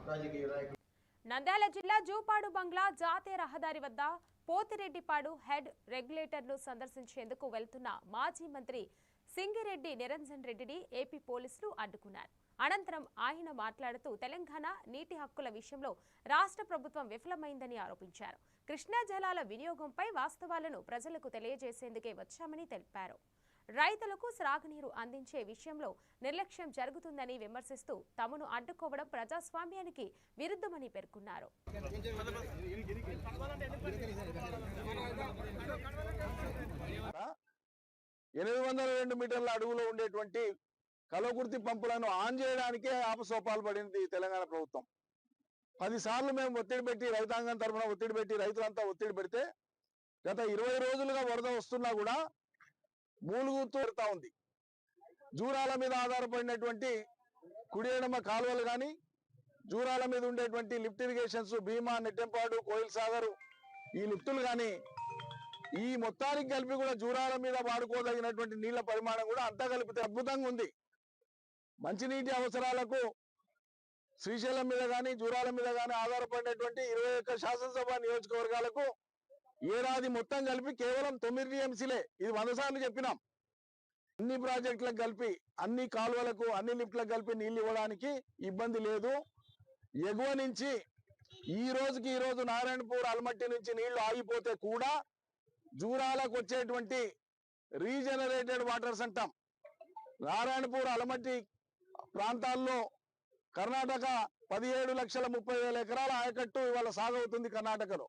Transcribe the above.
రాజకీయ నాయకులు. నంద్యాల జిల్లా జూపాడు బంగ్లా జాతీయ రహదారి వద్ద పోతిరెడ్డిపాడు హెడ్ రెగ్యులేటర్ను సందర్శించేందుకు వెళ్తున్న మాజీ మంత్రి సింగిరెడ్డి నిరంజన్ రెడ్డిని ఏపీ పోలీసులు అడ్డుకున్నారు. అనంతరం ఆయన మాట్లాడుతూ తెలంగాణ నీటి హక్కుల విషయంలో రాష్ట్ర ప్రభుత్వం విఫలమైందని ఆరోపించారు. కృష్ణా జలాల వినియోగంపై వాస్తవాలను ప్రజలకు తెలియజేసేందుకే వచ్చామని తెలిపారు. రైతులకు సాగునీరు అందించే విషయంలో నిర్లక్ష్యం జరుగుతుందని విమర్శిస్తూ తమను అడ్డుకోవడం ప్రజాస్వామ్యానికి విరుద్ధమని పేర్కొన్నారు. 802 మీటర్ల అడుగులో ఉండేటువంటి కలవకుర్తి పంపులను ఆన్ చేయడానికే ఆపసోపాలు పడింది తెలంగాణ ప్రభుత్వం. 10 సార్లు మేము ఒత్తిడి పెట్టి, రైతాంగం తరఫున ఒత్తిడి పెట్టి, రైతులంతా ఒత్తిడి పెడితే గత 20 రోజులుగా వరద వస్తున్నా కూడా మూలుగుతూ పెడతా ఉంది. జూరాల మీద ఆధారపడినటువంటి కుడి ఎడమ కాలువలు కానీ, జూరాల మీద ఉండేటువంటి లిఫ్ట్ ఇరిగేషన్స్ భీమా, నెట్టెంపాడు, కోయిల్ సాగర్ ఈ లిఫ్టులు కానీ ఈ మొత్తానికి కలిపి కూడా జూరాల మీద వాడుకోదగినటువంటి నీళ్ల పరిమాణం కూడా అంతా కలిపితే అద్భుతంగా ఉంది. మంచినీటి అవసరాలకు శ్రీశైలం మీద కానీ, జూరాల మీద కానీ ఆధారపడినటువంటి 21 శాసనసభ నియోజకవర్గాలకు ఏడాది మొత్తం కలిపి కేవలం 9 టీఎంసీలే. ఇది 100 సార్లు చెప్పినాం. అన్ని ప్రాజెక్టులకు కలిపి, అన్ని కాలువలకు, అన్ని లిఫ్ట్లకు కలిపి నీళ్లు ఇవ్వడానికి ఇబ్బంది లేదు. ఎగువ నుంచి ఈ రోజు నారాయణపూర్ అల్మట్టి నుంచి నీళ్లు ఆగిపోతే కూడా జూరాలకు వచ్చేటువంటి రీజనరేటెడ్ వాటర్స్ అంటాం. నారాయణపూర్ అలమట్టి ప్రాంతాల్లో కర్ణాటక 17,30,000 ఎకరాల ఆయకట్టు ఇవాళ సాగవుతుంది కర్ణాటకలో.